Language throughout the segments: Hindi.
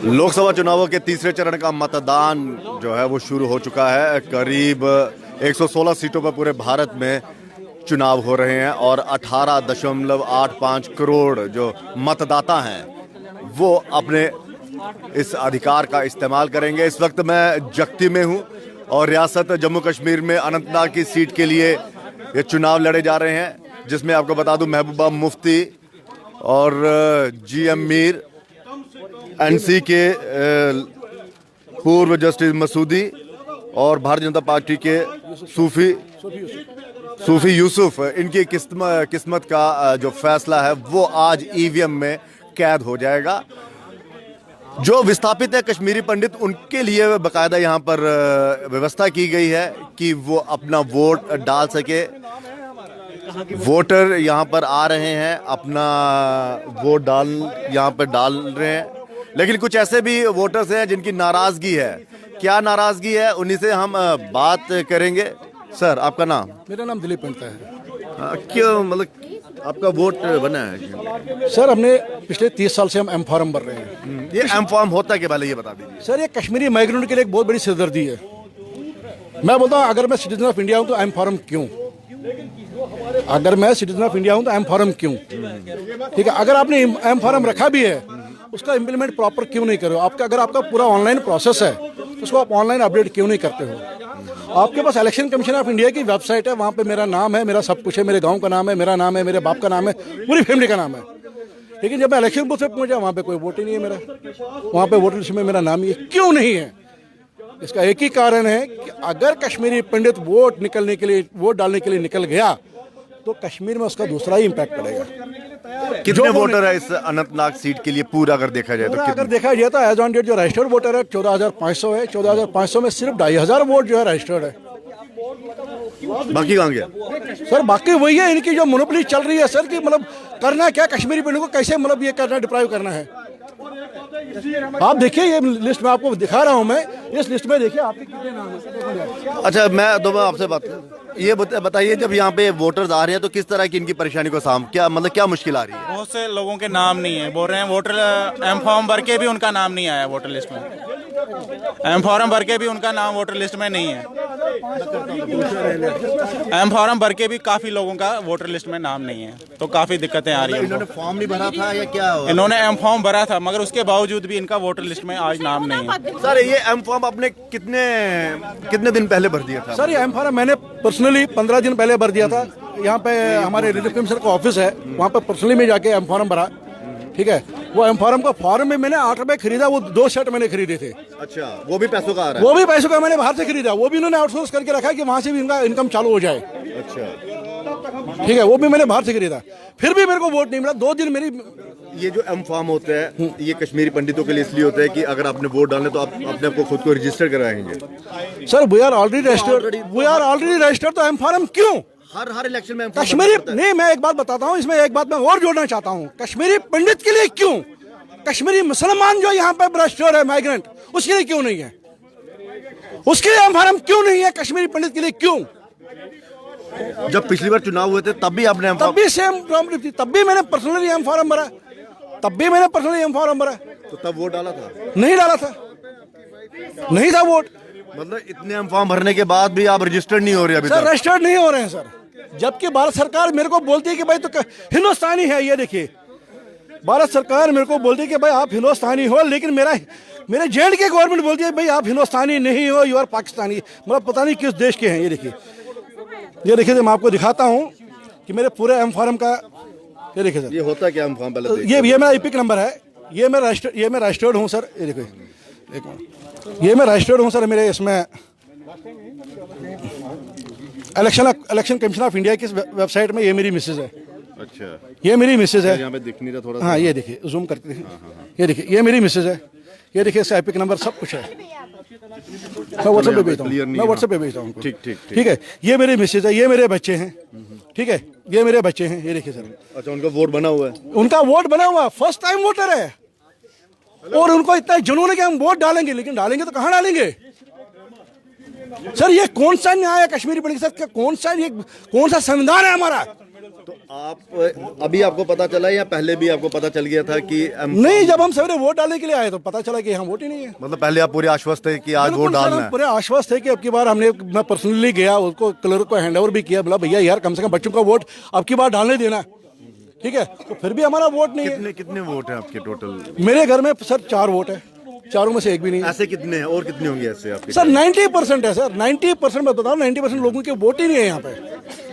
लोकसभा चुनावों के तीसरे चरण का मतदान जो है वो शुरू हो चुका है। करीब 116 सीटों पर पूरे भारत में चुनाव हो रहे हैं और 18.85 करोड़ जो मतदाता हैं वो अपने इस अधिकार का इस्तेमाल करेंगे। इस वक्त मैं जख्ती में हूं और रियासत जम्मू कश्मीर में अनंतनाग की सीट के लिए ये चुनाव लड़े जा रहे हैं, जिसमें आपको बता दूं महबूबा मुफ्ती और GM मीर, NC के पूर्व जस्टिस मसूदी और भारतीय जनता पार्टी के सूफी यूसुफ, इनकी किस्मत का जो फैसला है वो आज EVM में कैद हो जाएगा। जो विस्थापित है कश्मीरी पंडित, उनके लिए बाकायदा यहाँ पर व्यवस्था की गई है कि वो अपना वोट डाल सके। वोटर यहाँ पर आ रहे हैं, अपना वोट यहाँ पर डाल रहे हैं, लेकिन कुछ ऐसे भी वोटर्स हैं जिनकी नाराजगी है। क्या नाराजगी है, उन्हीं से हम बात करेंगे। सर, आपका नाम? मेरा नाम दिलीप पंत है। क्यों, मतलब आपका वोट बना है? सर, हमने पिछले 30 साल से हम एम फॉर्म भर रहे हैं। ये एम फॉर्म होता क्या, पहले ये बता दीजिए। सर, ये कश्मीरी माइग्रेंट के लिए एक बहुत बड़ी सिरदर्दी है। मैं बोलता हूँ अगर मैं सिटीजन ऑफ इंडिया हूँ तो एम फॉर्म क्यों? अगर मैं सिटीजन ऑफ इंडिया हूँ तो एम फॉर्म क्यों? ठीक है, अगर आपने एम फॉर्म रखा भी है, उसका इम्प्लीमेंट प्रॉपर क्यों नहीं करो? अगर आपका पूरा ऑनलाइन प्रोसेस है तो उसको आप ऑनलाइन अपडेट क्यों नहीं करते हो? आपके पास इलेक्शन कमीशन ऑफ इंडिया की वेबसाइट है, वहाँ पे मेरा नाम है, मेरा सब कुछ है, मेरे गांव का नाम है, मेरा नाम है, मेरे बाप का नाम है, पूरी फैमिली का नाम है। लेकिन जब मैं इलेक्शन बूथ पे पहुंचा, वहाँ पे कोई वोट ही नहीं है मेरा, वहाँ पे वोटर लिस्ट में मेरा नाम ही है। क्यों नहीं है? इसका एक ही कारण है कि अगर कश्मीरी पंडित वोट डालने के लिए निकल गया तो कश्मीर में उसका दूसरा ही इम्पैक्ट पड़ेगा। कितने वोटर है इस अनंतनाग सीट के लिए पूरा अगर देखा जाए तो? अगर देखा जाए तो एज ऑन डेट जो रजिस्टर्ड वोटर है 14,500 है। 14,500 में सिर्फ 2,500 वोट जो है रजिस्टर्ड है। बाकी कहाँ गया? सर, बाकी वही है, इनकी जो मोनोपोली चल रही है सर, कि मतलब करना क्या, कश्मीरी पंडित को कैसे मतलब ये करना, डिप्राइव करना है। आप देखिए ये लिस्ट में आपको दिखा रहा हूं मैं, इस लिस्ट में देखिए आपके कितने नाम हैं। अच्छा, मैं दोबारा आपसे बात ये बताइए, जब यहाँ पे वोटर्स आ रहे हैं तो किस तरह की इनकी परेशानी को क्या मुश्किल आ रही है? बहुत से लोगों के नाम नहीं है, बोल रहे हैं वोटर एम फॉर्म भर के भी उनका नाम नहीं आया वोटर लिस्ट में। एम फॉर्म भर के भी उनका नाम वोटर लिस्ट में नहीं है। एम फॉर्म भर के भी काफी लोगों का वोटर लिस्ट में नाम नहीं है, तो काफी दिक्कतें आ रही है। इन्होंने फॉर्म नहीं भरा था या क्या? इन्होंने एम फॉर्म भरा था, मगर उसके बावजूद भी इनका वोटर लिस्ट में आज नाम नहीं है। सर, ये एम फॉर्म आपने कितने दिन पहले भर दिया था? सर, ये एम फॉर्म मैंने पर्सनली 15 दिन पहले भर दिया था। यहाँ पे हमारे रिलीफ कमिश्नर का ऑफिस है, वहाँ पे पर्सनली में जाके एम फॉर्म भरा। ठीक है, वो एम फॉर्म का फॉर्म में मैंने 8 रुपए खरीदा, वो 2 शर्ट मैंने खरीदे थे। अच्छा, वो भी पैसों का आ रहा है? वो भी पैसों का मैंने बाहर से खरीदा, वो भी इन्होंने आउटसोर्स करके रखा है कि वहाँ से भी इनका इनकम चालू हो जाए। अच्छा, ठीक है, वो भी मैंने बाहर से खरीदा, फिर भी मेरे को वोट नहीं मिला। 2 दिन मेरी ये जो एम फॉर्म होता है ये कश्मीरी पंडितों के लिए इसलिए होता है कि अगर आपने वोट डालने तो आप अपने आप को खुद को रजिस्टर कराएंगे। Sir, we are already registered, तो एम फॉर्म क्यों? हर इलेक्शन में कश्मीरी नहीं, मैं एक बात बताता हूँ, इसमें एक बात मैं और जोड़ना चाहता हूँ। कश्मीरी पंडित के लिए क्यों? कश्मीरी मुसलमान जो यहाँ पे रजिस्टर्ड है माइग्रेंट, उसके लिए क्यों नहीं है? उसके लिए एम फॉर्म क्यों नहीं है? कश्मीरी पंडित के लिए क्यों? जब पिछली बार चुनाव हुए थे तब भी आपने तब भी सेम प्रॉब्लम थी, तब भी मैंने पर्सनली एम फॉर्म भरा, तो तब वोट डाला था? नहीं डाला था, नहीं था वोट। मतलब इतने एम फॉर्म भरने के बाद भी आप रजिस्टर्ड नहीं हो रहे अभी सर? तक? रजिस्टर्ड नहीं हो रहे हैं सर, जबकि भारत सरकार मेरे को बोलती है कि भाई तो हिंदुस्तानी है। ये देखिए, भारत सरकार मेरे को बोलती है कि भाई आप हिंदुस्तानी हो, लेकिन मेरे जेएंड के गवर्नमेंट बोलती है भाई आप हिंदुस्तानी नहीं हो, यू आर पाकिस्तानी। मतलब पता नहीं किस देश के हैं। ये देखिए, मैं आपको दिखाता हूँ कि मेरे पूरे एम फॉर्म का, ये देखिए सर। ये होता क्या एम फॉर्म? पहले ये मेरा इपिक नंबर है, ये मैं रजिस्टर्ड हूँ सर। ये देखिए, एक मिनट, ये मैं रजिस्टर्ड हूँ सर। मेरे इसमें इलेक्शन कमीशन ऑफ इंडिया की वेबसाइट में ये मेरी मिसेज है। अच्छा, ये मेरी मिसेज है। यहाँ पे दिख नहीं रहा थोड़ा? हाँ, ये देखिए, जूम करके देखिए। ये देखिए, ये मेरी मिसेज है। ये देखिए, इसका एपिक नंबर सब कुछ है। मैं व्हाट्सएप पे भेजता हूँ। ठीक है, ये मेरी मिसेज है, ये मेरे बच्चे हैं। ठीक है, ये मेरे बच्चे हैं। ये देखिए सर। अच्छा, उनका वोट बना हुआ है? उनका वोट बना हुआ, फर्स्ट टाइम वोटर है। और उनको इतना जुनून है कि हम वोट डालेंगे, लेकिन डालेंगे तो कहाँ डालेंगे? सर, ये कौन सा न्याय है कश्मीरी पंडित के साथ? कौन सा संविधान है हमारा? तो आप अभी आपको पता चला या पहले भी आपको पता चल गया था कि नहीं, जब हम सवेरे वोट डालने के लिए आए तो पता चला कि यहाँ वोट ही नहीं है। मतलब पहले आप पूरे आश्वस्त थे कि आज वोट बिल्कुल सर, डालना हम है? पूरे आश्वस्त थे कि अब की बार मैं पर्सनली गया, उसको क्लर्क को हैंड ओवर भी किया, बोला भैया यार कम से कम बच्चों का वोट अब की बार डालने देना, ठीक है। तो फिर भी हमारा वोट नहीं है। कितने वोट हैं आपके टोटल? मेरे घर में सर 4 वोट है, चारों में से एक भी नहीं है। ऐसे कितने हैं और कितने होंगे ऐसे आपके? सर 90% है सर, 90% मैं बताऊँ, 90% लोगों के वोट ही नहीं है यहाँ पे।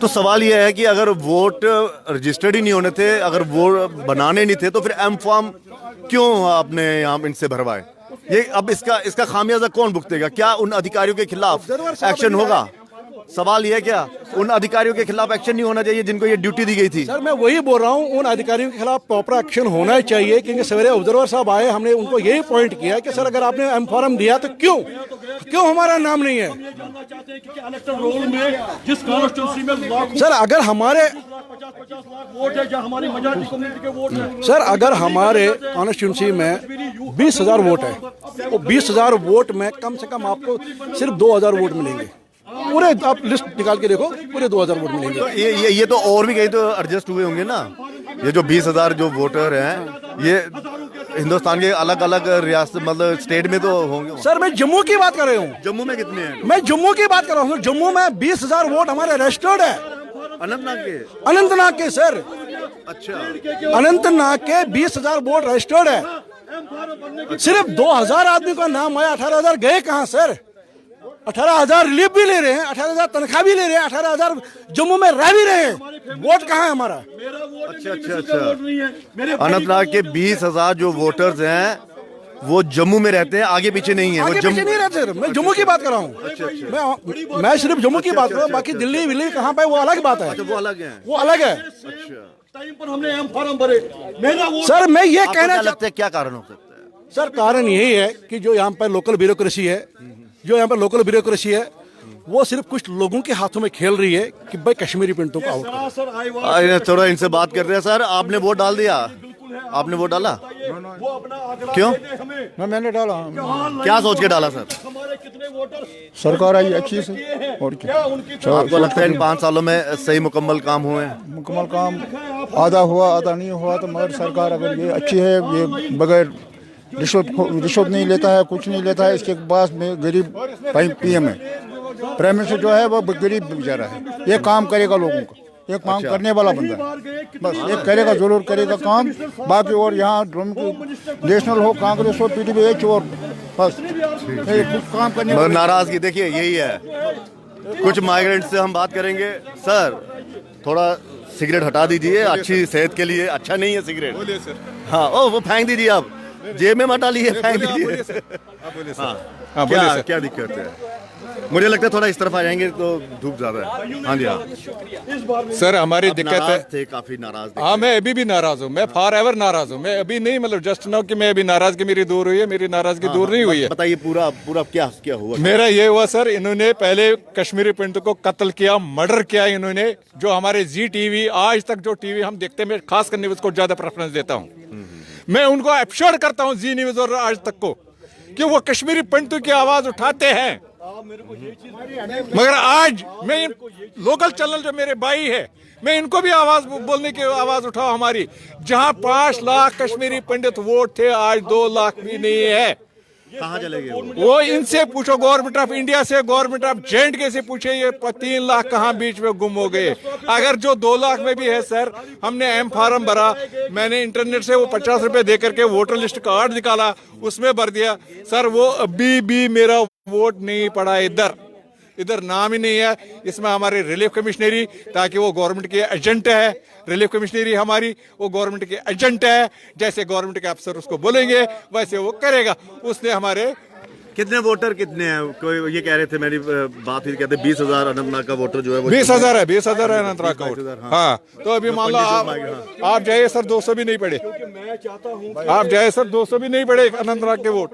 तो सवाल यह है कि अगर वोट रजिस्टर्ड ही नहीं होने थे, अगर वोट बनाने नहीं थे, तो फिर एम फॉर्म क्यों आपने यहाँ इनसे भरवाए? ये अब इसका खामियाजा कौन भुगतेगा? क्या उन अधिकारियों के खिलाफ एक्शन होगा? सवाल ये है क्या उन अधिकारियों के खिलाफ एक्शन नहीं होना चाहिए जिनको ये ड्यूटी दी गई थी? सर मैं वही बोल रहा हूँ, उन अधिकारियों के खिलाफ प्रॉपर एक्शन होना चाहिए, क्योंकि सवेरे ऑब्जर्वर साहब आए, हमने उनको यही पॉइंट किया कि सर अगर आपने एम फॉर्म दिया तो क्यों हमारा नाम नहीं है? सर अगर हमारे सर अगर हमारे कॉन्स्टिट्यूंसी में 20,000 वोट है, तो 20,000 वोट में कम से कम आपको सिर्फ 2,000 वोट मिलेंगे। पूरे आप लिस्ट निकाल के देखो, पूरे 2,000 वोट मिलेंगे। तो ये तो और भी कहीं तो एडजस्ट हुए होंगे ना? ये जो 20,000 जो वोटर हैं, ये हिंदुस्तान के अलग अलग रियासत मतलब स्टेट में तो होंगे। सर मैं जम्मू की बात कर रहा हूँ। जम्मू में कितने हैं? मैं जम्मू की बात कर रहा हूँ। जम्मू में 20,000 वोट हमारे रजिस्टर्ड है। अनंतनाग के सर, अच्छा, अनंतनाग के 20,000 वोट रजिस्टर्ड है। सिर्फ 2,000 आदमी का नाम आया, 18,000 गए कहाँ सर? 18,000 रिलीफ भी ले रहे हैं, 18,000 तनख्वाह भी ले रहे हैं, 18,000 जम्मू में रह भी रहे हैं। वोट कहाँ है हमारा? अच्छा। अनंतनाग के 20,000 जो वोटर्स हैं वो जम्मू में रहते हैं, आगे पीछे नहीं है। आगे पीछे नहीं रहते सर, मैं जम्मू की बात कर रहा हूँ। मैं सिर्फ जम्मू की बात कर रहा हूँ, बाकी दिल्ली विल्ली कहाँ पे वो अलग बात है। वो अलग है, वो अलग है। टाइम पर हमने एम फॉर्म भरे। सर मैं ये आपको कहना क्या लगता है क्या कारण हो सकता है? सर कारण यही है कि जो यहाँ पर लोकल ब्यूरोक्रेसी है, वो सिर्फ कुछ लोगों के हाथों में खेल रही है कि भाई कश्मीरी पंडितों को आउट करो। थोड़ा इनसे बात करते हैं। सर आपने वोट डाल दिया? आपने वोट डाला? क्यों? मैंने डाला। क्या सोच के डाला सर? सरकार आई अच्छी से, और क्या आपको लगता है इन 5 सालों में सही मुकम्मल काम हुए हैं? मुकम्मल काम आधा हुआ आधा नहीं हुआ, तो मगर सरकार अगर ये अच्छी है, ये बगैर रिश्वत नहीं लेता है, कुछ नहीं लेता है, इसके पास में गरीब PM है, प्राइम मिनिस्टर जो है वो गरीब बेचारा है, ये काम करेगा लोगों का, ये काम करने वाला बंदा है, बस ये करेगा, जरूर करेगा काम। बाकी और यहाँ नेशनल हो, कांग्रेस हो, PDP और बस कुछ काम करने मगर नाराजगी देखिए यही है। कुछ माइग्रेंट से हम बात करेंगे। सर थोड़ा सिगरेट हटा दीजिए, अच्छी सेहत के लिए अच्छा नहीं है सिगरेट। बोलिए सर। हाँ, ओ वो फेंक दीजिए, आप जेब में मत डालिए, फेंक दीजिए। हाँ बोलिए सर। क्या दिक्कत है? मुझे लगता है थोड़ा इस तरफ आ जाएंगे तो धूप ज्यादा है। हाँ जी, हाँ सर हमारी दिक्कत है, थे, काफी नाराज थे। हाँ मैं अभी भी नाराज हूँ, मैं फॉर एवर नाराज हूँ। मैं अभी नहीं मतलब जस्ट नाउ कि मैं अभी नाराजगी मेरी दूर हुई है, मेरी नाराजगी दूर नहीं हुई है। बताइए पूरा क्या हुआ? मेरा ये हुआ सर, इन्होंने पहले कश्मीरी पंडितों को कत्ल किया, मर्डर किया इन्होंने। जो हमारे ZTV आज तक जो टीवी हम देखते हैं, मैं खास कर न्यूज को ज्यादा प्रेफरेंस देता हूँ। मैं उनको एप्श्योर करता हूँ जी न्यूज और आज तक को कि वो कश्मीरी पंडितों की आवाज उठाते हैं। मगर आज मैं लोकल चैनल जो मेरे भाई है, मैं इनको भी आवाज बोलने की आवाज उठाओ हमारी। जहां 5 लाख कश्मीरी पंडित वोट थे, आज 2 लाख भी नहीं है। कहाँ चले गए वो इनसे पूछो, गवर्नमेंट ऑफ इंडिया से, गवर्नमेंट ऑफ J&K से पूछे, ये 3 लाख कहाँ बीच में गुम हो गए। अगर जो 2 लाख में भी है सर, हमने एम फॉर्म भरा, मैंने इंटरनेट से वो 50 रुपए दे करके वोटर लिस्ट कार्ड निकाला, उसमें भर दिया सर। वो अभी भी मेरा वोट नहीं पड़ा, इधर नाम ही नहीं है। इसमें हमारे रिलीफ कमिश्नरी, ताकि वो गवर्नमेंट के एजेंट है, रिलीफ कमिश्नरी हमारी वो गवर्नमेंट के एजेंट है, जैसे गवर्नमेंट के अफसर उसको बोलेंगे वैसे वो करेगा। उसने हमारे कितने वोटर कितने हैं? कोई ये कह रहे थे, मेरी बात ही कहते 20,000 अनंतनाग का वोटर जो है वो 20,000 है, 20,000 है अनंतनाग का वोट। हाँ तो अभी मान लो आप जाइए सर, 200 भी नहीं पड़े। आप जाइए सर, 200 भी नहीं पड़े अनंतनाग के वोट।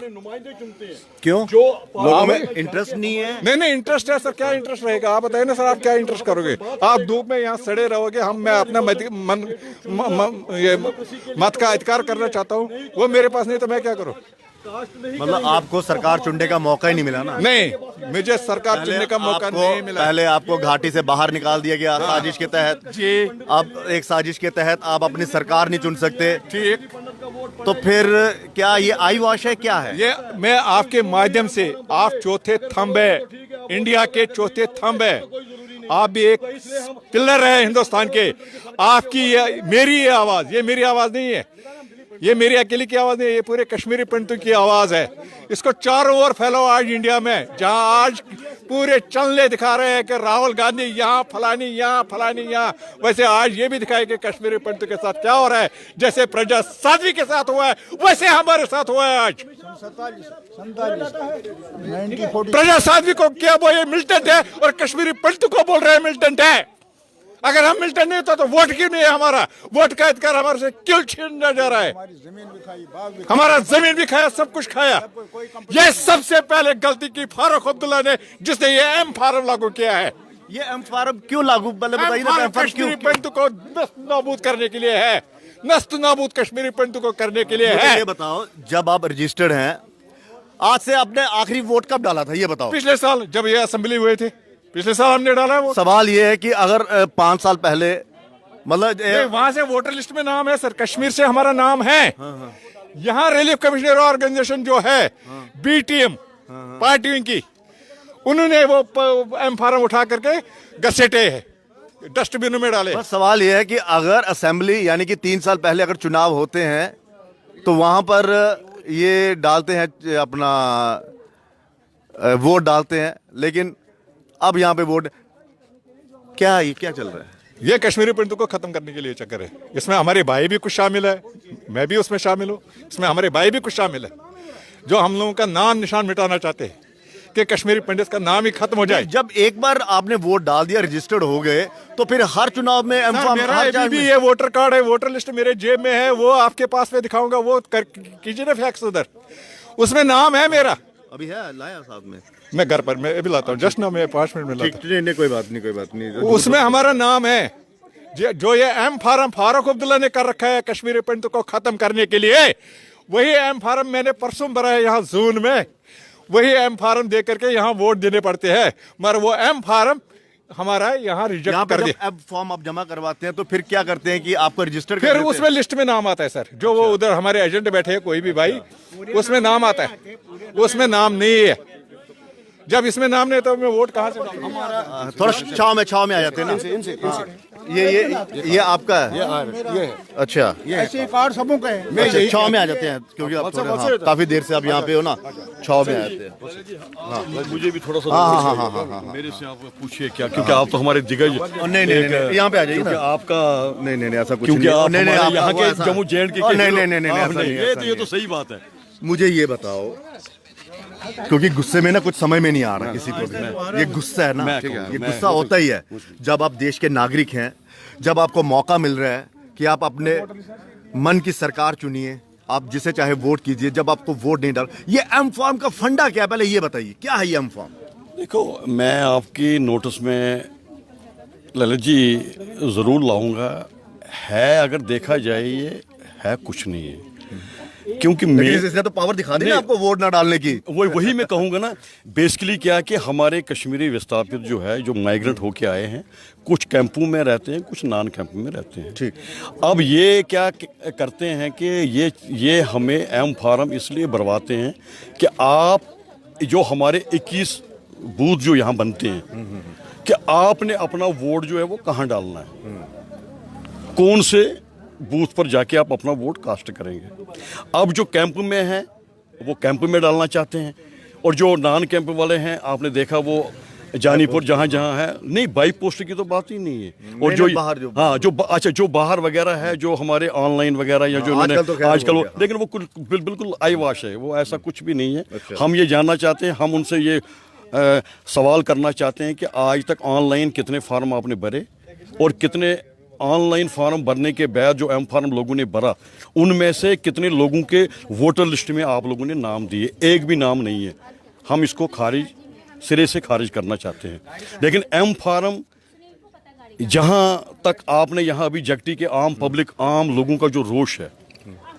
क्यों? लोगों में इंटरेस्ट नहीं है? नहीं इंटरेस्ट है सर, क्या इंटरेस्ट रहेगा? आप बताइए ना सर, आप क्या इंटरेस्ट करोगे? आप धूप में यहाँ सड़े रहोगे। मैं अपना मत का अधिकार करना चाहता हूँ, वो मेरे पास नहीं, तो मैं क्या करूँ? मतलब आपको सरकार चुनने का मौका ही नहीं मिला ना। नहीं, मुझे सरकार चुनने का मौका नहीं मिला। पहले आपको घाटी से बाहर निकाल दिया गया साजिश के तहत जी। अब एक साजिश के तहत आप अपनी सरकार नहीं चुन सकते, ठीक, तो फिर क्या ये आई वॉश है, क्या है ये मैं आपके माध्यम से, आप चौथे थंब है, इंडिया के चौथे थंब है, आप भी एक पिलर है हिंदुस्तान के। आपकी मेरी ये आवाज, ये मेरी आवाज नहीं है, ये मेरी अकेले की आवाज नहीं है, ये पूरे कश्मीरी पंडितों की आवाज है। इसको चारों ओर फैलाओ आज इंडिया में, जहां आज पूरे चलने दिखा रहे हैं कि राहुल गांधी यहाँ फलानी, यहाँ फलानी, यहाँ, वैसे आज ये भी दिखाए कि कश्मीरी पंडितों के साथ क्या हो रहा है। जैसे प्रजा साध्वी के साथ हुआ है वैसे हमारे साथ हुआ है आज। प्रजा साध्वी को क्या वो ये मिलिटेंट है और कश्मीरी पंडितों को बोल रहे हैं मिलिटेंट है। अगर हम मिलिटेंट नहीं तो वोट क्यों नहीं है हमारा? वोट का अधिकार हमारे से क्यों छीना जा रहा है? हमारा जमीन भी खाया, सब कुछ खाया। ये सबसे पहले गलती की फारूक अब्दुल्ला ने, जिसने ये एम फार्म लागू किया है। ये एम फार्म क्यों लागू, बताइए ना, एम फार्म कश्मीरी पंडितों को नस्त नाबूद करने के लिए है, नस्त नाबूद कश्मीरी पंडितों को करने के लिए है। ये बताओ, जब आप रजिस्टर्ड हैं, आज से आपने आखिरी वोट कब डाला था, ये बताओ। पिछले साल जब ये असेंबली हुए थे, पिछले साल हमने डाला है वो। सवाल ये है कि अगर 5 साल पहले, मतलब वहां से वोटर लिस्ट में नाम है सर, कश्मीर से हमारा नाम है। यहाँ रिलीफ कमिश्नर ऑर्गेनाइजेशन जो है, बीटीएम पार्टी की, उन्होंने वो एम फार्म उठा करके घसीटे है, डस्टबिन में डाले। बस सवाल ये है कि अगर असेंबली, यानी कि 3 साल पहले अगर चुनाव होते हैं तो वहां पर ये डालते हैं अपना वोट डालते हैं, लेकिन अब यहाँ पे वोट, क्या ये क्या चल रहा है? ये कश्मीरी पंडितों को खत्म करने के लिए चक्कर है। इसमें हमारे भाई भी कुछ शामिल है, मैं भी उसमें शामिल हूँ, इसमें हमारे भाई भी कुछ शामिल है, जो हम लोगों का नाम निशान मिटाना चाहते हैं कि कश्मीरी पंडित का नाम ही खत्म हो जाए। जब एक बार आपने वोट डाल दिया, रजिस्टर्ड हो गए, तो फिर हर चुनाव में मेरा अभी भी ये वोटर कार्ड है, वोटर लिस्ट मेरे जेब में है, वो आपके पास में दिखाऊंगा, वो कीजिए ना फैक्स उधर, उसमें नाम है मेरा। अभी है, लाया साथ में, मैं घर पर मैं अभी लाता हूँ, जस्ट ना, मैं 5 मिनट में लाता हूँ। नहीं, कोई बात नहीं, कोई बात नहीं, उसमें हमारा नाम है। जो ये एम फार्म फारूक अब्दुल्ला ने कर रखा है कश्मीरी पंडितों को खत्म करने के लिए, वही एम फार्म मैंने परसों भरा है यहाँ जून में, वही एम फार्म दे करके यहाँ वोट देने पड़ते हैं, मगर वो एम फार्म हमारा यहाँ रिजेक्ट कर दिया। अब फॉर्म आप जमा करवाते हैं तो फिर क्या करते हैं कि आपको रजिस्टर फिर उसमें लिस्ट में नाम आता है सर, जो वो उधर हमारे एजेंट बैठे हैं, कोई भी भाई, उसमें नाम आता है, उसमें नाम नहीं है। जब इसमें नाम नहीं तो मैं वोट कहाँ से डालूं? थोड़ा छाव में आ जाते हैं ना। ये आपका है, अच्छा, ऐसे कार्ड सबों का है। अच्छा, छाव में आ जाते हैं क्योंकि आप थोड़े, हाँ, काफी देर से आप यहाँ पे हो ना, छाव में आ जाते हैं। मुझे भी थोड़ा सा हाँ, मेरे से आप पूछिए क्या, क्योंकि आप तो हमारे दिग्गज। नहीं, यहाँ पे आ जाइए ना। आपका नहीं, ऐसा कुछ क्योंकि आप नहीं, हमारे यहाँ के ऐसा- जम्मू जेएंड के नहीं, ये तो सही बात है। मुझे ये बताओ, क्योंकि गुस्से में ना कुछ समझ में नहीं आ रहा किसी को भी, ये गुस्सा है ना, ठीक है, ये गुस्सा होता ही है जब आप देश के नागरिक हैं, जब आपको मौका मिल रहा है कि आप अपने मन की सरकार चुनिए, आप जिसे चाहे वोट कीजिए, जब आपको वोट नहीं डाल, ये एम फॉर्म का फंडा क्या है, पहले ये बताइए, क्या है ये एम फॉर्म? देखो, मैं आपकी नोटिस में ललित जी ज़रूर लाऊंगा, है अगर देखा जाए ये है कुछ नहीं है, क्योंकि इसने तो पावर दिखा दी ना आपको वोट ना डालने की। वही मैं कहूँगा ना, बेसिकली क्या कि हमारे कश्मीरी विस्थापित जो है, जो माइग्रेंट होके आए हैं, कुछ कैंपों में रहते हैं, कुछ नॉन कैंपों में रहते हैं। ठीक, अब ये क्या करते हैं कि ये हमें एम फार्म इसलिए भरवाते हैं कि आप जो हमारे 21 बूथ जो यहाँ बनते हैं, कि आपने अपना वोट जो है वो कहाँ डालना है, कौन से बूथ पर जाके आप अपना वोट कास्ट करेंगे। अब जो कैंप में हैं वो कैंप में डालना चाहते हैं, और जो नॉन कैंप वाले हैं, आपने देखा वो जानीपुर जहाँ है, नहीं बाई पोस्ट की तो बात ही नहीं है, और जो बाहर अच्छा जो बाहर वगैरह है, जो हमारे ऑनलाइन वगैरह या जो आजकल लेकिन वो बिल्कुल आईवाश है, वो ऐसा कुछ भी नहीं है। हम ये जानना चाहते हैं, हम उनसे ये सवाल करना चाहते हैं कि आज तक ऑनलाइन कितने फार्म आपने भरे, और कितने ऑनलाइन फार्म भरने के बाद जो एम फार्म लोगों ने भरा, उनमें से कितने लोगों के वोटर लिस्ट में आप लोगों ने नाम दिए? एक भी नाम नहीं है। हम इसको सिरे से खारिज करना चाहते हैं। लेकिन एम फार्म जहाँ तक आपने यहाँ अभी जगटी के आम पब्लिक, आम लोगों का जो रोष है,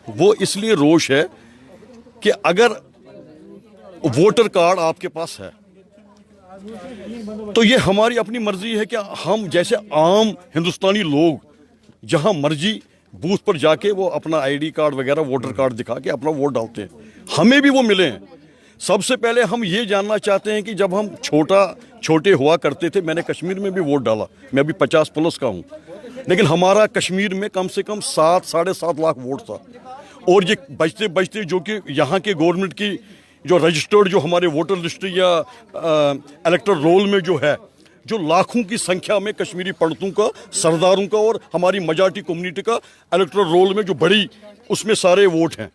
वो इसलिए रोष है कि अगर वोटर कार्ड आपके पास है तो ये हमारी अपनी मर्जी है कि हम जैसे आम हिंदुस्तानी लोग जहां मर्जी बूथ पर जाके वो अपना आईडी कार्ड वगैरह वोटर कार्ड दिखा के अपना वोट डालते हैं, हमें भी वो मिले हैं। सबसे पहले हम ये जानना चाहते हैं कि जब हम छोटे हुआ करते थे, मैंने कश्मीर में भी वोट डाला, मैं अभी 50+ का हूँ, लेकिन हमारा कश्मीर में कम से कम 7-7.5 लाख वोट था। और ये बचते बचते जो कि यहाँ के गवर्नमेंट की जो रजिस्टर्ड जो हमारे वोटर लिस्ट या इलेक्टोरल रोल में जो है, जो लाखों की संख्या में कश्मीरी पंडितों का, सरदारों का और हमारी मेजॉरिटी कम्युनिटी का इलेक्टोरल रोल में जो बड़ी उसमें सारे वोट हैं,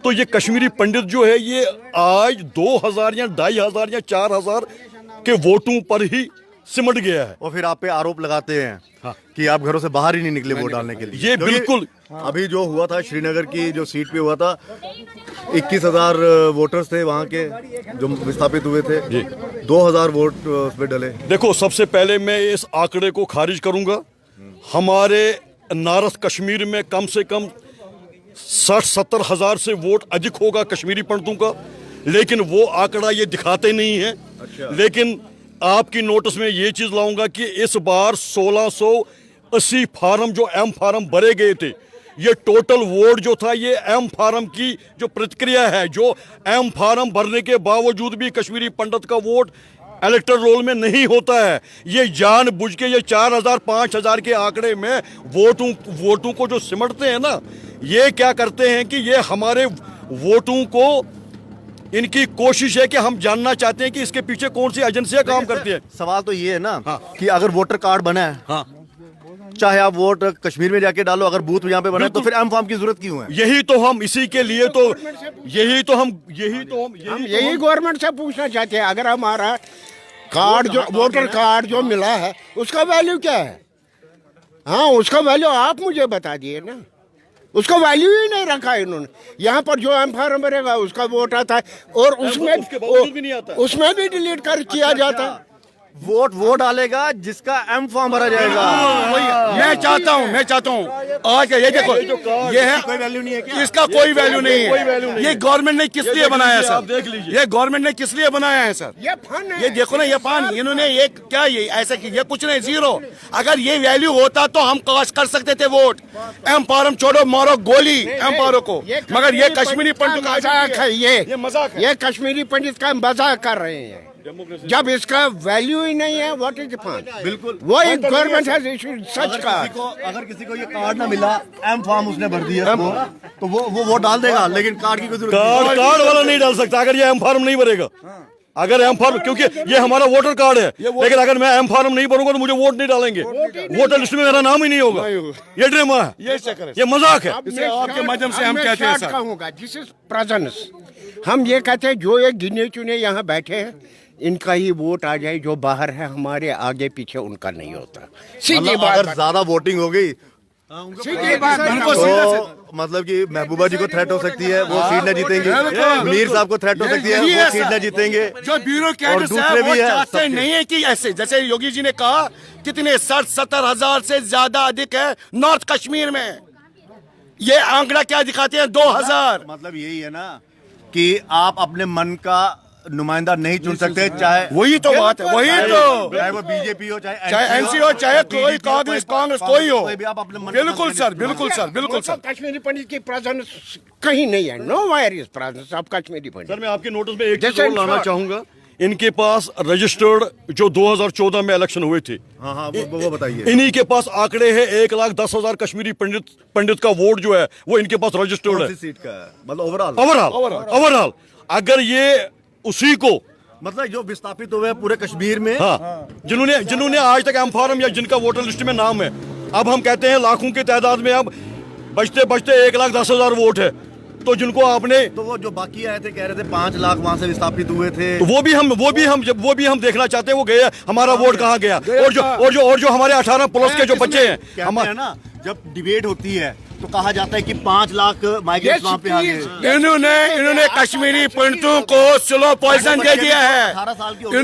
तो ये कश्मीरी पंडित जो है ये आज 2000 या 2500 या 4000 के वोटों पर ही सिमट गया है। और फिर आप पे आरोप लगाते हैं कि आप घरों से बाहर ही नहीं निकले वोट डालने के लिए। ये बिल्कुल अभी जो हुआ था श्रीनगर की जो सीट पे हुआ था, 21,000 वोटर्स थे वहाँ के जो विस्थापित हुए थे, 2000 वोट उसमें डले। देखो, सबसे पहले मैं इस आंकड़े को खारिज करूंगा। हमारे नॉर्थ कश्मीर में कम से कम 60-70 हज़ार से वोट अधिक होगा कश्मीरी पंडितों का, लेकिन वो आंकड़ा ये दिखाते नहीं है। लेकिन आपकी नोटिस में ये चीज लाऊंगा कि इस बार 1680 फार्म जो एम फार्म भरे गए थे, ये टोटल वोट जो था, ये एम फार्म की जो प्रतिक्रिया है, जो एम फार्म भरने के बावजूद भी कश्मीरी पंडित का वोट इलेक्टोरल रोल में नहीं होता है। ये जानबूझ के ये 4000-5000 के आंकड़े में वोटों को जो सिमटते हैं ना, ये क्या करते हैं कि ये हमारे वोटों को, इनकी कोशिश है कि हम जानना चाहते हैं कि इसके पीछे कौन सी एजेंसियां काम करती है। सवाल तो ये है ना कि अगर वोटर कार्ड बना है, चाहे आप वोट कश्मीर में जाके डालो, अगर बूथ यहाँ पे बना है, तो फिर एम फॉर्म की जरूरत क्यों है? यही तो हम इसी के लिए तो यही गवर्नमेंट से पूछना चाहते हैं, अगर हमारा कार्ड जो वोटर कार्ड जो मिला है उसका वैल्यू क्या है? हाँ, उसका वैल्यू आप मुझे बता दिए ना। उसका वैल्यू ही नहीं रखा इन्होंने। यहाँ पर जो एम फॉर्म भरेगा उसका वोट आता है और उसमें भी डिलीट कर किया जाता है। वोट वो डालेगा जिसका एम फॉर्म भरा जाएगा। मैं चाहता हूँ आज ये देखो, ये है कोई वैल्यू नहीं है क्या? इसका कोई वैल्यू नहीं है। ये गवर्नमेंट ने किस लिए बनाया है सर? देख लीजिए, ये गवर्नमेंट ने किस लिए बनाया है सर? ये फन है। ये देखो ना, ये फन इन्होंने ये क्या, ये ऐसे की, ये कुछ नहीं, जीरो। अगर ये वैल्यू होता तो हम कास्ट कर सकते थे वोट। एम फॉर्म छोड़ो, मारो गोली एम फॉर्म को। मगर ये कश्मीरी पंडित का मजाक है, ये मजाक है। ये कश्मीरी पंडित का मजाक कर रहे हैं जब इसका वैल्यू ही नहीं है। What is the point? बिल्कुल, वो एक गवर्नमेंट हैज इशूड सच का। अगर किसी को ये कार्ड ना मिला, एम फॉर्म उसने भर दिया तो वो वोट डाल देगा, लेकिन कार्ड की कोई जरूरत नहीं। कार्ड वाला नहीं डाल सकता अगर ये एम फॉर्म नहीं भरेगा। अगर एम फॉर्म, क्योंकि ये हमारा वोटर कार्ड है, लेकिन अगर मैं एम फॉर्म नहीं भरूंगा तो मुझे वोट नहीं डालेंगे, वोटर लिस्ट में मेरा नाम ही नहीं होगा। ये ड्रामा है, ये मजाक है। आपके माध्यम से हम कहते हैं सर, दिस इज प्रेजेंस। हम ये कहते हैं जो एक गिने चुने यहाँ बैठे हैं, इनका ही वोट आ जाए, जो बाहर है हमारे आगे पीछे उनका नहीं होता। सीधी बात, अगर ज्यादा वोटिंग हो गई सीधी बात, तो मतलब कि महबूबा जी को थ्रेट हो सकती है, वो सीट न जीतेंगे। मीर साहब को थ्रेट हो सकती है, वो सीट न जीतेंगे। जो ब्यूरोक्रेट्स हैं वो चाहते नहीं है कि ऐसे, जैसे योगी जी ने कहा, कितने 60-70 हजार से ज्यादा अधिक है नॉर्थ कश्मीर में। ये आंकड़ा क्या दिखाते हैं? 2000। मतलब यही है ना कि आप अपने मन का नुमाइंदा नहीं चुन सकते, चाहे वही तो बात है, वही तो, चाहे वो बीजेपी हो, चाहे एनसी हो, चाहे कोई कांग्रेस कोई हो। आप अपने मन बिल्कुल सर, बिल्कुल सर, बिल्कुल सर। कश्मीरी पंडित की प्रेजेंस कहीं नहीं है। No where is presence of Kashmiri Pandit. Sir, मैं आपके नोटिस में एक चीज और लाना चाहूंगा। इनके पास रजिस्टर्ड जो 2014 में इलेक्शन हुए थे, हाँ, वो बताइए। इन्हीं के पास आंकड़े हैं 1,10,000 कश्मीरी पंडित का वोट जो है वो इनके पास रजिस्टर्ड है। सीट का है, मतलब ओवरऑल अगर ये उसी को, मतलब जो विस्थापित हुए पूरे कश्मीर में, हाँ, जिन्होंने आज तक एम फॉर्म या जिनका वोटर लिस्ट में नाम है, अब हम कहते हैं लाखों की तादाद में, अब बचते 1,10,000 वोट है, तो जिनको आपने, तो वो जो बाकी आए थे कह रहे थे 5 लाख वहां से विस्थापित हुए थे, तो वो भी हम देखना चाहते हैं वो गए, हमारा वोट कहाँ गया। और जो हमारे 18+ के जो बच्चे हैं, हमारे ना, जब डिबेट होती है तो कहा जाता है कि 5 लाख माइग्रेंट्स वहाँ पे आ गए। इन्होंने कश्मीरी पंडितों को स्लो पॉइजन दे दिया है। 18 साल की हो गई।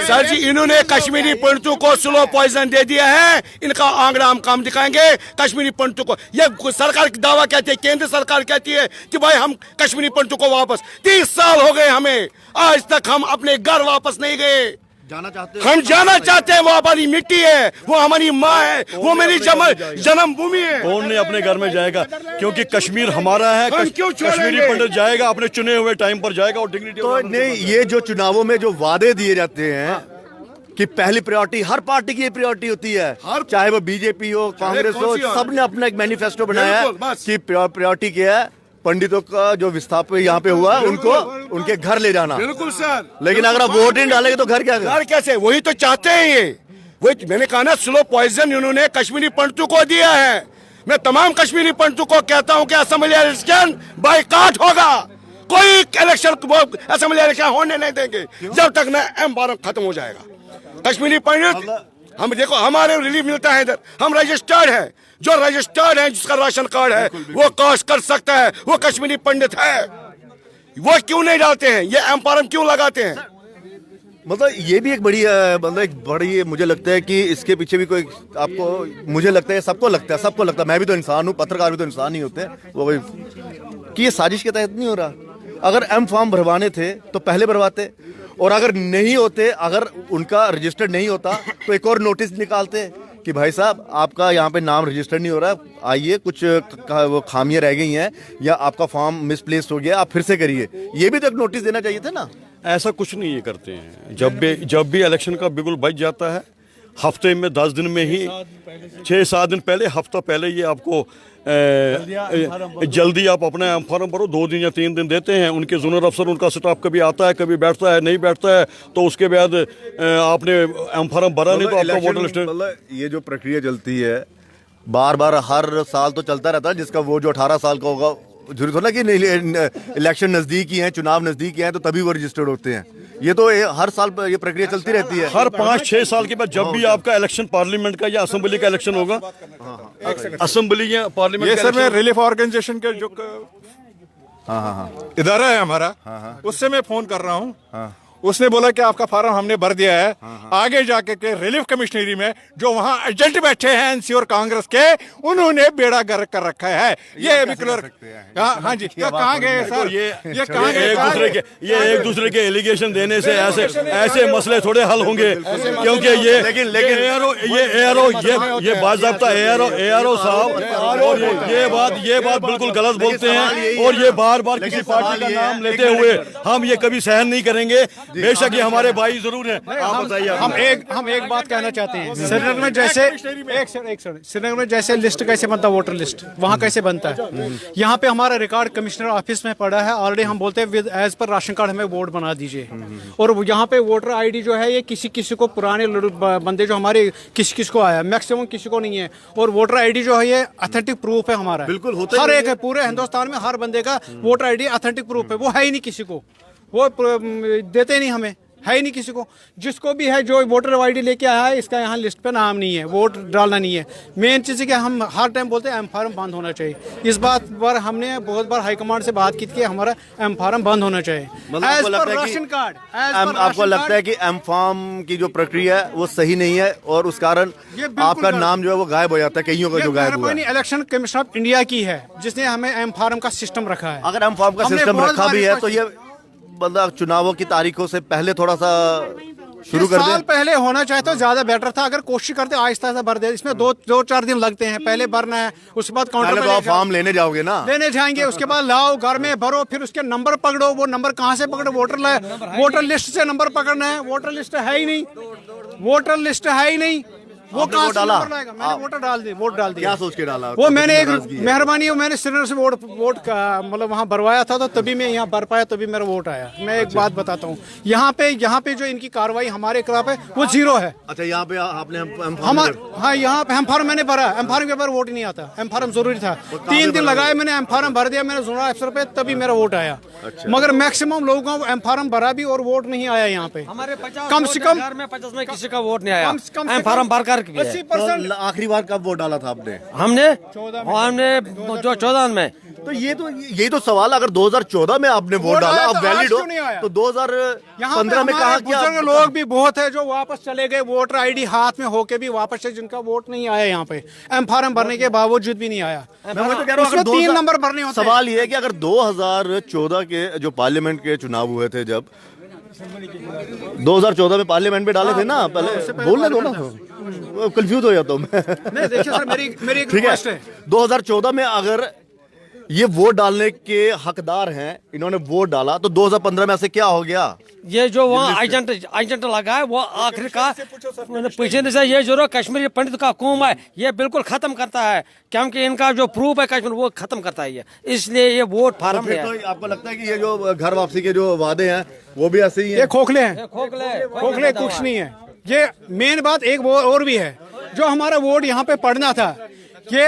सर जी इन्होंने कश्मीरी पंडितों को स्लो पॉइजन दे दिया है। इनका आंकड़ा हम कम दिखाएंगे कश्मीरी पंडितों को। ये सरकार की दावा कहती है, केंद्र सरकार कहती है कि भाई हम कश्मीरी पंडितों को वापस, 30 साल हो गए हमें, आज तक हम अपने घर वापस नहीं गए। जाना चाहते हम जाना चाहते हैं, वो हमारी मिट्टी है, वो हमारी माँ है, वो मेरी जन्मभूमि है। कौन नहीं अपने घर में जाएगा, क्योंकि कश्मीर हमारा है। हम क्यों छोड़ेंगे? कश्मीरी पंडित जाएगा, अपने चुने हुए टाइम पर जाएगा और डिग्निटी। तो नहीं, ये जो चुनावों में जो वादे दिए जाते हैं कि पहली प्रायोरिटी, हर पार्टी की ये प्रायोरिटी होती है, चाहे वो बीजेपी हो, कांग्रेस हो, सबने अपना एक मैनिफेस्टो बनाया है कि प्रायोरिटी क्या है, पंडितों का जो विस्थापित यहाँ पे हुआ उनको उनके घर ले जाना। बिल्कुल सर। लेकिन अगर आप वोट नहीं डालेंगे तो घर क्या घर कैसे? वही तो चाहते हैं ये। वही मैंने कहा ना, स्लो पॉइजन इन्होंने कश्मीरी पंडितों को दिया है। मैं तमाम कश्मीरी पंडितों को कहता हूं कि असेंबली इलेक्शन बाइकाट होगा। कोई इलेक्शन असेंबली इलेक्शन होने नहीं देंगे जब तक ना एम्पावरमेंट खत्म हो जाएगा। कश्मीरी पंडित, हम देखो हमारे रिलीफ मिलता है इधर, हम रजिस्टर्ड है, जो रजिस्टर्ड है, जिसका राशन कार्ड है वो कास्ट कर सकता है, वो कश्मीरी पंडित है। वो क्यों नहीं डालते हैं? ये एम्पावरमेंट क्यों लगाते हैं? मतलब ये भी एक बड़ी मतलब एक बड़ी, मुझे लगता है कि इसके पीछे भी कोई, आपको, मुझे लगता है सबको लगता है, मैं भी तो इंसान हूँ, पत्रकार भी तो इंसान ही होते हैं, वो भाई कि ये साजिश के तहत नहीं हो रहा। अगर एम फॉर्म भरवाने थे तो पहले भरवाते, और अगर नहीं होते, अगर उनका रजिस्टर्ड नहीं होता तो एक और नोटिस निकालते कि भाई साहब आपका यहाँ पे नाम रजिस्टर्ड नहीं हो रहा, आइए कुछ वो खामियां रह गई हैं या आपका फॉर्म मिसप्लेस्ड हो गया, आप फिर से करिए। ये भी तो एक नोटिस देना चाहिए था ना। ऐसा कुछ नहीं ये करते हैं। जब भी इलेक्शन का बिगुल बच जाता है, हफ्ते में 10 दिन में ही, 6-7 दिन पहले, हफ्ता पहले ये आपको जल्दी आप अपना फॉर्म भरो, 2 दिन या 3 दिन देते हैं। उनके जूनियर अफसर, उनका स्टाफ कभी आता है, कभी बैठता है, नहीं बैठता है, तो उसके बाद आपने फॉर्म भरा नहीं तो आपका वोटर लिस्ट। मतलब ये जो प्रक्रिया चलती है बार बार हर साल तो चलता रहता है, जिसका वो जो 18 साल का होगा, जरूरी थोड़ा कि इलेक्शन नजदीक ही है, चुनाव नजदीक ही है तो तभी वो रजिस्टर्ड होते हैं। ये तो हर साल ये प्रक्रिया चलती रहती है। हर 5-6 साल के बाद जब भी आपका इलेक्शन पार्लियामेंट का या असेंबली का इलेक्शन होगा, असेंबली या पार्लियामेंट, ये सर मैं रिलीफ ऑर्गेनाइजेशन के जो इदारा है हमारा, उससे मैं फोन कर रहा हूँ। उसने बोला कि आपका फार्म हमने भर दिया है। आगे जाके के रिलीफ कमिश्नरी में जो वहाँ एजेंट बैठे हैं एनसी और कांग्रेस के, उन्होंने बेड़ा गर्क कर रखा है। ये भी क्लियर, हाँ जी, कहाँ गए सर? ये कहाँ गए? ये एक दूसरे के एलिगेशन देने से ऐसे मसले थोड़े हल होंगे, क्योंकि ये बाज़ाब्ता ARO साहब, और ये बात बिल्कुल गलत बोलते हैं, और ये बार बार किसी पार्टी का नाम लेते हुए हम ये कभी सहन नहीं करेंगे। बेशक ये हमारे भाई जरूर हैं। आप बताइए। हम एक बात कहना चाहते हैं। श्रीनगर में जैसे श्रीनगर में जैसे लिस्ट कैसे बनता है, वोटर लिस्ट वहाँ कैसे बनता है, यहाँ पे हमारा रिकॉर्ड कमिश्नर ऑफिस में पड़ा है ऑलरेडी। हम बोलते हैं विद एज पर राशन कार्ड हमें वोट बना दीजिए, और यहाँ पे वोटर ID जो है ये किसी को, पुराने बंदे जो हमारे किसी को आया, मैक्सिमम किसी को नहीं है। और वोटर ID जो है ये ऑथेंटिक प्रूफ है हमारा, बिल्कुल होता हर एक है, पूरे हिंदुस्तान में हर बंदे का वोटर ID ऑथेंटिक प्रूफ है। वो है ही नहीं किसी को, वो देते नहीं, हमें है ही नहीं किसी को। जिसको भी है जो वोटर ID लेके आया है, इसका यहाँ लिस्ट पे नाम नहीं है, वोट डालना नहीं है। मेन चीज़ है कि हम हर टाइम बोलते हैं एम-फॉर्म बंद होना चाहिए। इस बात पर हमने बहुत बार हाईकमांड से बात की थी कि हमारा एम-फॉर्म बंद होना चाहिए। राशन कार्ड, आपको लगता है कि एम-फॉर्म की जो प्रक्रिया है वो सही नहीं है, और उस कारण आपका नाम जो है वो गायब हो जाता है, कईयों का जो गायब हुआ है। इलेक्शन कमीशन ऑफ इंडिया की है जिसने हमें एम-फॉर्म का सिस्टम रखा है। अगर एम-फॉर्म का सिस्टम रखा भी है तो ये मतलब चुनावों की तारीखों से पहले थोड़ा सा शुरू कर साल पहले होना चाहिए तो ज्यादा बेटर था। अगर कोशिश करते आहिस्ता आहिस्ता भर दे, इसमें 2-4 दिन लगते हैं। पहले भरना है, उसके बाद काउंटर में फॉर्म लेने जाओगे ना, लेने जाएंगे, उसके बाद लाओ घर में भरो, फिर उसके नंबर पकड़ो। वो नंबर कहाँ से पकड़ो? वोटर लिस्ट से नंबर पकड़ना है। वोटर लिस्ट है ही नहीं, वोटर लिस्ट है ही नहीं। वो कहाँ से नंबर लाएगा? मैंने वोट डाल दिया। क्या सोच के डाला? वो मैंने एक मेहरबानी, मैंने श्रीनगर से वोट का मतलब वहाँ भरवाया था, तो तभी मैं यहाँ भर पाया, तभी मेरा वोट आया। मैं एक बात बताता हूँ, यहाँ पे जो इनकी कार्रवाई हमारे खिलाफ है वो 0 है। अच्छा, यहाँ पे आपने हाँ, यहाँ पे एम-फॉर्म मैंने भरा। एम-फॉर्म के ऊपर वोट नहीं आता। एम-फॉर्म जरूरी था। 3 दिन लगाए मैंने, एम-फॉर्म भर दिया मैंने जोनल अफसर पे, तभी मेरा वोट आया। मगर मैक्सिमम लोगों को एम-फॉर्म भरा भी और वोट नहीं आया यहाँ पे। कम से कम 50 में किसी का वोट नहीं आया। एम-फॉर्म भर कर फर्क भी है। 80% तो आखिरी बार कब वोट डाला था आपने? हमने जो 14 में, तो यही तो सवाल, अगर 2014 में आपने वोट डाला, आया अब तो आज वैलिड हो, क्यों नहीं आया? तो 2015 में कहा कि बुजुर्ग लोग भी बहुत है जो वापस चले गए, वोटर आईडी हाथ में होके भी वापस से, जिनका वोट नहीं आया यहाँ पे, एम फॉर्म भरने के बावजूद भी नहीं आया। मैं वही तो कह रहा हूं, उसमें अगर 3 नंबर भरने होते हैं। सवाल ये है कि अगर 2014 के जो पार्लियामेंट के चुनाव हुए थे, जब 2014 में पार्लियामेंट में डाले थे ना, पहले बोलने दो ना, कंफ्यूज हो जाता हूं मैं। नहीं देखिए सर, मेरी एक ठीक रिक्वेस्ट है, है। 2014 में अगर ये वोट डालने के हकदार हैं, इन्होंने वोट डाला, तो 2015 में ऐसे क्या हो गया? ये जो वहाँ एजेंट लगा है वो आखिर का पीछे से ये जो कश्मीरी पंडित का कौम है ये बिल्कुल खत्म करता है, क्योंकि इनका जो प्रूफ है कश्मीर वो खत्म करता है ये, इसलिए ये वोट फार्म फिर है। तो आपको लगता है कि ये जो घर वापसी के जो वादे हैं वो भी ऐसे ही ये हैं? खोखले हैं, खोखले खोखले कुछ नहीं है। ये मेन बात एक वो और भी है, जो हमारा वोट यहाँ पे पड़ना था, ये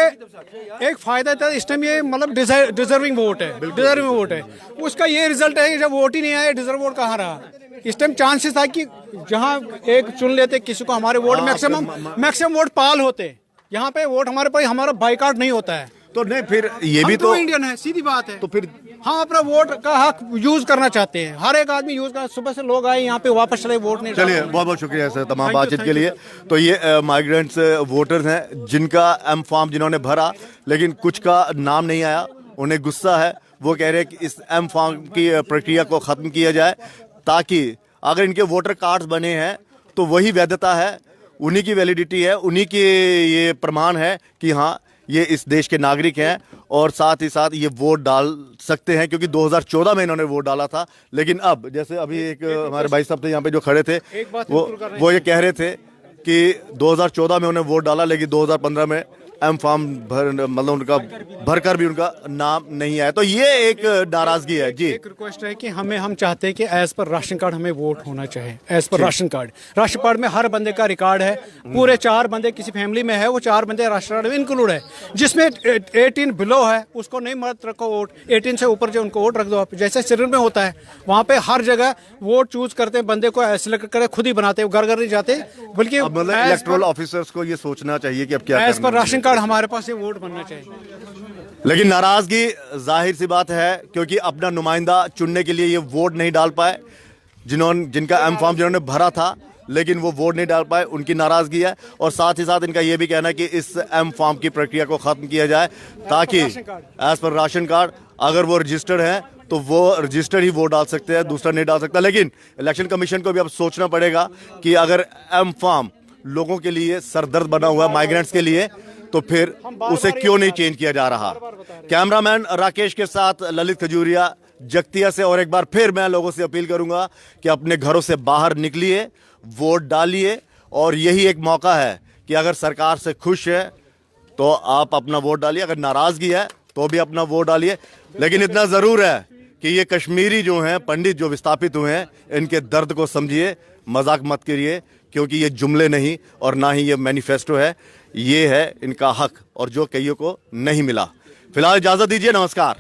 एक फायदा था इस टाइम, ये मतलब डिजर्विंग वोट है, डिजर्विंग वोट है। उसका ये रिजल्ट है कि जब वोट ही नहीं आया, डिजर्व वोट कहाँ रहा? इस टाइम चांसेस था कि जहाँ एक चुन लेते किसी को, हमारे वोट मैक्सिमम वोट पाल होते, यहाँ पे वोट हमारे पास, हमारा बाइकआउट नहीं होता है। तो नहीं, फिर ये भी हम तो इंडियन है, सीधी बात है। तो फिर हम अपना वोट का हक यूज करना चाहते हैं, हर एक आदमी यूज कर। सुबह से लोग आए यहाँ पे, वापस चले, वोट नहीं चलिए, डाला। बहुत बहुत शुक्रिया सर तमाम बातचीत के लिए। तो ये माइग्रेंट्स वोटर्स हैं जिनका एम फॉर्म जिन्होंने भरा, लेकिन कुछ का नाम नहीं आया, उन्हें गुस्सा है। वो कह रहे हैं कि इस एम फॉर्म की प्रक्रिया को ख़त्म किया जाए, ताकि अगर इनके वोटर कार्ड्स बने हैं तो वही वैधता है, उन्हीं की वैलिडिटी है, उन्हीं की ये प्रमाण है कि हाँ ये इस देश के नागरिक हैं, और साथ ही साथ ये वोट डाल सकते हैं, क्योंकि 2014 में इन्होंने वोट डाला था। लेकिन अब जैसे अभी एक हमारे भाई साहब थे यहाँ पे जो खड़े थे, वो ये कह रहे थे कि 2014 में उन्हें वोट डाला, लेकिन 2015 में एम फॉर्म मतलब उनका भरकर भी उनका नाम नहीं आया। तो ये एक नाराजगी है जी। एक रिक्वेस्ट है कि हम चाहते हैं कि एज पर राशन कार्ड हमें वोट होना चाहिए, एज पर राशन कार्ड में हर बंदे का रिकॉर्ड है, पूरे 4 बंदे किसी फैमिली में है, वो 4 बंदे राशन कार्ड में इंक्लूड है। जिसमें 18 बिलो है उसको नहीं मत रखो वोट, 18 से ऊपर जो उनको वोट रख दो आप। जैसे सिरन में होता है, वहाँ पे हर जगह वोट चूज करते हैं, बंदे को सिलेक्ट कर खुद ही बनाते हैं, घर घर नहीं जाते, बल्कि मतलब इलेक्टोरल ऑफिसर्स को ये सोचना चाहिए कि अब क्या एज पर करना राशन कार्ड हमारे पास ये वोट बनना चाहिए। लेकिन नाराजगी जाहिर सी बात है, क्योंकि अपना नुमाइंदा चुनने के लिए ये वोट नहीं डाल पाए, जिनका एम फॉर्म जिन्होंने भरा था, लेकिन वो वोट नहीं डाल पाए, उनकी नाराजगी है। और साथ ही साथ इनका ये भी कहना है कि इस एम फॉर्म की प्रक्रिया को खत्म किया जाए, ताकि एज पर राशन कार्ड अगर वो रजिस्टर्ड है तो वो रजिस्टर्ड ही वोट डाल सकते हैं, दूसरा नहीं डाल सकता। लेकिन इलेक्शन कमीशन को भी अब सोचना पड़ेगा कि अगर एम फॉर्म लोगों के लिए सरदर्द बना हुआ है, माइग्रेंट्स के लिए, तो फिर उसे क्यों नहीं चेंज किया जा रहा। कैमरामैन राकेश के साथ ललित खजूरिया, जगतिया से। और एक बार फिर मैं लोगों से अपील करूंगा कि अपने घरों से बाहर निकलिए, वोट डालिए, और यही एक मौका है कि अगर सरकार से खुश है तो आप अपना वोट डालिए, अगर नाराजगी है तो भी अपना वोट डालिए। लेकिन इतना जरूर है कि ये कश्मीरी जो हैं पंडित जो विस्थापित हुए हैं, इनके दर्द को समझिए, मजाक मत करिए, क्योंकि ये जुमले नहीं और ना ही ये मैनिफेस्टो है, ये है इनका हक, और जो कईयों को नहीं मिला। फिलहाल इजाजत दीजिए, नमस्कार।